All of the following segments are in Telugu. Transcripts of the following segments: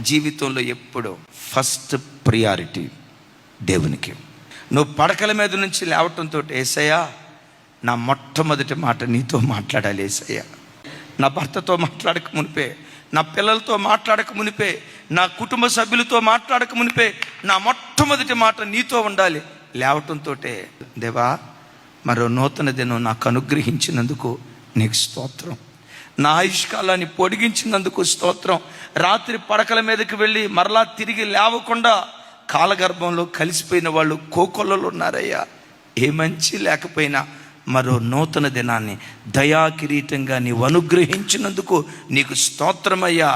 జీవితంలో ఎప్పుడు ఫస్ట్ ప్రియారిటీ దేవునికి. నువ్వు పడకల మీద నుంచి లేవటంతో, యేసయ్యా నా మొట్టమొదటి మాట నీతో మాట్లాడాలి యేసయ్యా. నా భర్తతో మాట్లాడక మునిపే, నా పిల్లలతో మాట్లాడక మునిపే, నా కుటుంబ సభ్యులతో మాట్లాడక మునిపే నా మొట్టమొదటి మాట నీతో ఉండాలి. లేవటంతో, దేవా మరో నూతన దినం నాకు అనుగ్రహించినందుకు నీకు స్తోత్రం, నా ఆయుష్కాలాన్ని పొడిగించినందుకు స్తోత్రం. రాత్రి పడకల మీదకి వెళ్ళి మరలా తిరిగి లేవకుండా కాలగర్భంలో కలిసిపోయిన వాళ్ళు కోకొల్లలు ఉన్నారయ్యా. ఏ మంచి లేకపోయినా మరో నూతన దినాన్ని దయా కిరీటంగా నీవు అనుగ్రహించినందుకు నీకు స్తోత్రమయ్యా.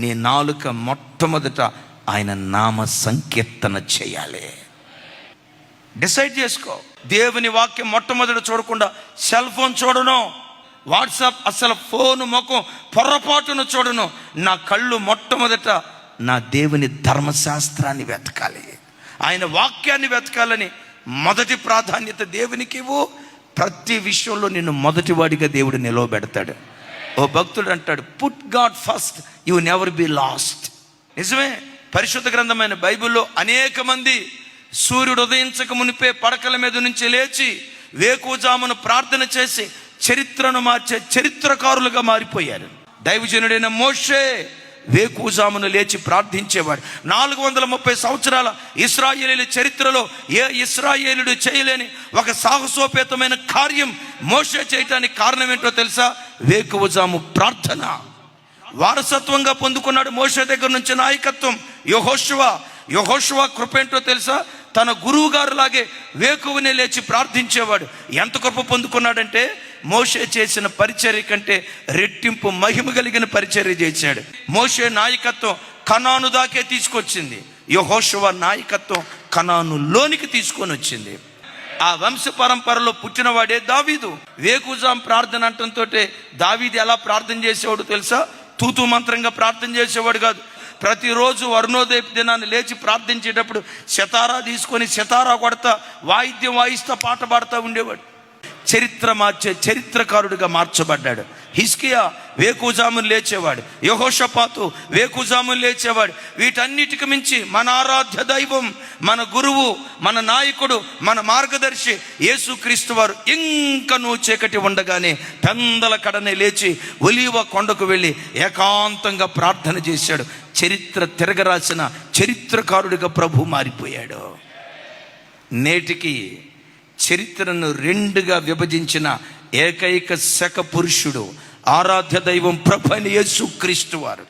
నీ నాలుక మొట్టమొదట ఆయన నామ సంకీర్తన చేయాలి. డిసైడ్ చేసుకో. దేవుని వాక్యం మొట్టమొదట చూడకుండా సెల్ ఫోన్ చూడను, వాట్సాప్ అసలు ఫోన్ ముఖం పొరపాటును చూడను. నా కళ్ళు మొట్టమొదట నా దేవుని ధర్మశాస్త్రాన్ని వెతకాలి, ఆయన వాక్యాన్ని వెతకాలని మొదటి ప్రాధాన్యత దేవునికి ఇవ్వు. ప్రతి విషయంలో నిన్ను మొదటివాడిగా దేవుడు నిలవబెడతాడు. ఓ భక్తుడు అంటాడు, put God first, you never be last. నిజమే. పరిశుద్ధ గ్రంథమైన బైబిల్లో అనేక మంది సూర్యుడు ఉదయించక మునిపే పడకల మీద నుంచి లేచి వేకువజామును ప్రార్థన చేసి చరిత్రను మార్చే చరిత్రకారులుగా మారిపోయారు. దైవజనుడైన మోషే వేకువజామును లేచి ప్రార్థించేవాడు. 430 సంవత్సరాల ఇశ్రాయేలీల చరిత్రలో ఏ ఇశ్రాయేలుడు చేయలేని ఒక సాహసోపేతమైన కార్యం మోషే చేయటానికి కారణం ఏంటో తెలుసా? వేకువజాము ప్రార్థన. వారసత్వంగా పొందుకున్నాడు మోషే దగ్గర నుంచి నాయకత్వం. యెహోషువ కృప ఏంటో తెలుసా? తన గురువు గారు లాగే వేకువనే లేచి ప్రార్థించేవాడు. ఎంత కృప పొందుకున్నాడంటే మోషే చేసిన పరిచర్య కంటే రెట్టింపు మహిమ కలిగిన పరిచర్య చేశాడు. మోషే నాయకత్వం కనాను దాకే తీసుకొచ్చింది, యెహోషువ నాయకత్వం కనానులోనికి తీసుకొని వచ్చింది. ఆ వంశ పరంపరలో పుట్టినవాడే దావీదు. వేకువజాము ప్రార్థన అంటంతో దావీదు ఎలా ప్రార్థన చేసేవాడు తెలుసా? తూతూ మంత్రంగా ప్రార్థన చేసేవాడు కాదు. ప్రతిరోజు అరుణోదయ దినాన్ని లేచి ప్రార్థించేటప్పుడు సితారా తీసుకొని సితారా కొడతా, వాయిద్యం వాయిస్తా, పాట పాడుతూ ఉండేవాడు. చరిత్ర మార్చే చరిత్రకారుడిగా మార్చబడ్డాడు. హిజ్కియా వేకువజామును లేచేవాడు, యెహోషాపాతు వేకువజామును లేచేవాడు. వీటన్నిటికి మించి మన ఆరాధ్య దైవం, మన గురువు, మన నాయకుడు, మన మార్గదర్శి యేసుక్రీస్తు వారు ఇంకనూ చీకటి ఉండగానే పెందల కడనే లేచి ఒలీవ కొండకు వెళ్ళి ఏకాంతంగా ప్రార్థన చేశాడు. చరిత్ర తిరగరాసిన చరిత్రకారుడిగా ప్రభు మారిపోయాడు. నేటికి చరిత్రను రెండుగా విభజించిన ఏకైక శక పురుషుడు ఆరాధ్య దైవం ప్రభు అయిన యేసుక్రీస్తు వారు.